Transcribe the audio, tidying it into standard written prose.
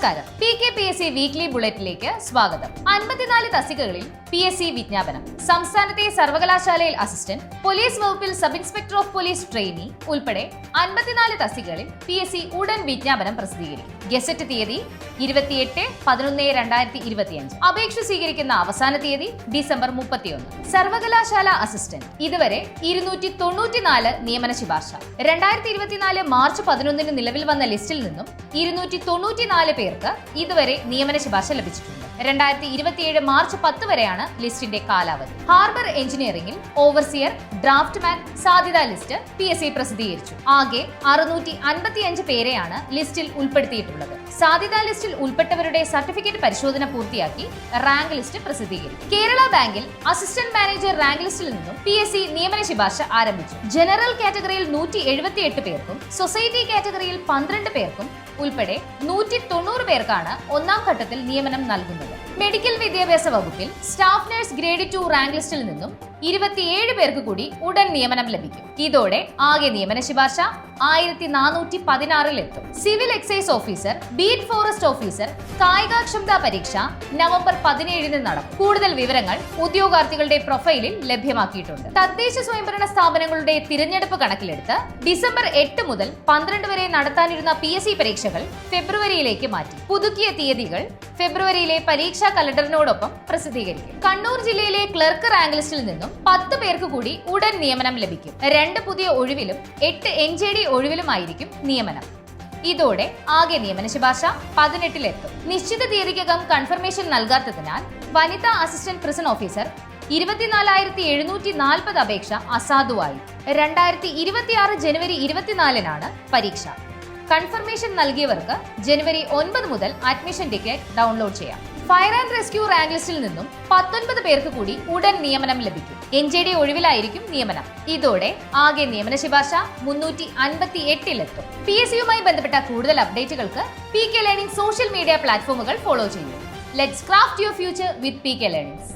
നമസ്കാരം. PKPSC weekly ബുള്ളറ്റിലേക്ക് സ്വാഗതം. 54 തസ്തികകളിൽ PSC വിജ്ഞാപനം. സംസ്ഥാനത്തെ സർവകലാശാലയിൽ അസിസ്റ്റന്റ്, പോലീസ് വകുപ്പിൽ sub inspector of police trainee ഉൾപ്പെടെ 54 തസ്തികകളിൽ PSC ഉടൻ വിജ്ഞാപനം പ്രസിദ്ധീകരിക്കും. ഗസറ്റ് തീയതി 28/11/2025. അപേക്ഷ സ്വീകരിക്കുന്ന അവസാന തീയതി ഡിസംബർ 31. സർവകലാശാല അസിസ്റ്റന്റ് ഇതുവരെ 294 നിയമന ശുപാർശ. 2024 മാർച്ച് 11 നിലവിൽ വന്ന ലിസ്റ്റിൽ നിന്നും 294 പേർക്ക് ഇതുവരെ നിയമന ശുപാർശ ലഭിച്ചിട്ടുണ്ട്. 2027 മാർച്ച് 10 വരെയാണ് ലിസ്റ്റിന്റെ കാലാവധി. ഹാർബർ എഞ്ചിനീയറിംഗിൽ ഓവർസിയർ, ഡ്രാഫ്റ്റ്മാൻ സാധ്യതാ ലിസ്റ്റ് PSC പ്രസിദ്ധീകരിച്ചു. ആകെ 655 പേരെയാണ് ലിസ്റ്റിൽ ഉൾപ്പെടുത്തിയിട്ടുള്ളത്. സാധ്യതാ ലിസ്റ്റിൽ ഉൾപ്പെട്ടവരുടെ സർട്ടിഫിക്കറ്റ് പരിശോധന പൂർത്തിയാക്കി റാങ്ക് ലിസ്റ്റ് പ്രസിദ്ധീകരിക്കും. കേരള ബാങ്കിൽ അസിസ്റ്റന്റ് മാനേജർ റാങ്ക് ലിസ്റ്റിൽ നിന്നും PSC നിയമന ശുപാർശ ആരംഭിച്ചു. ജനറൽ കാറ്റഗറിയിൽ 178 പേർക്കും സൊസൈറ്റി കാറ്റഗറിയിൽ 12 പേർക്കും ഉൾപ്പെടെ 190 പേർക്കാണ് ഒന്നാം ഘട്ടത്തിൽ നിയമനം നൽകുന്നത്. മെഡിക്കൽ വിദ്യാഭ്യാസ വകുപ്പിൽ സ്റ്റാഫ് നഴ്സ് ഗ്രേഡ് 2 റാങ്ക് ലിസ്റ്റിൽ നിന്നും 27 പേർക്ക് കൂടി ഉടൻ നിയമനം ലഭിക്കും. ഇതോടെ ആകെ നിയമന ശുപാർശ 1416 civil excise officer, beat forest officer കായികക്ഷമതാ പരീക്ഷ നവംബർ 17 നടക്കും. കൂടുതൽ വിവരങ്ങൾ ഉദ്യോഗാർത്ഥികളുടെ പ്രൊഫൈലിൽ ലഭ്യമാക്കിയിട്ടുണ്ട്. തദ്ദേശ സ്വയംഭരണ സ്ഥാപനങ്ങളുടെ തിരഞ്ഞെടുപ്പ് കണക്കിലെടുത്ത് ഡിസംബർ 8 മുതൽ 12 വരെ നടത്താനിരുന്ന PSC പരീക്ഷകൾ ഫെബ്രുവരിയിലേക്ക് മാറ്റി. പുതുക്കിയ തീയതികൾ ഫെബ്രുവരിയിലെ പരീക്ഷാ കലണ്ടറിനോടൊപ്പം പ്രസിദ്ധീകരിക്കും. കണ്ണൂർ ജില്ലയിലെ ക്ലർക്ക് റാങ്ക് ലിസ്റ്റിൽ നിന്നും 10 പേർക്ക് കൂടി ഉടൻ നിയമനം ലഭിക്കും. 2 പുതിയ ഒഴിവിലും 8 NJD ഒഴിവിലുമായിരിക്കും നിയമനം. ഇതോടെ ആകെ നിയമന ശുപാർശ 18 നിശ്ചിത തീയതിക്കകം കൺഫർമേഷൻ നൽകാത്തതിനാൽ വനിതാ അസിസ്റ്റന്റ് പ്രിസൺ ഓഫീസർ 24,740 അപേക്ഷ അസാധുവായി. 2026 ജനുവരി 24 പരീക്ഷ. കൺഫർമേഷൻ നൽകിയവർക്ക് ജനുവരി 9 മുതൽ അഡ്മിഷൻ ടിക്കറ്റ് ഡൗൺലോഡ് ചെയ്യാം. ഫയർ ആൻഡ് റെസ്ക്യൂ റാങ്ക് ലിസ്റ്റിൽ നിന്നും 19 പേർക്ക് കൂടി ഉടൻ നിയമനം ലഭിക്കും. NJD ഒഴിവിലായിരിക്കും നിയമനം. ഇതോടെ ആകെ നിയമന ശുപാർശ 358 PSCയുമായി ബന്ധപ്പെട്ട കൂടുതൽ അപ്ഡേറ്റുകൾക്ക് PK ലേണിംഗ് സോഷ്യൽ മീഡിയ പ്ലാറ്റ്ഫോമുകൾ ഫോളോ ചെയ്യൂ. Let's craft your future with PK learnings.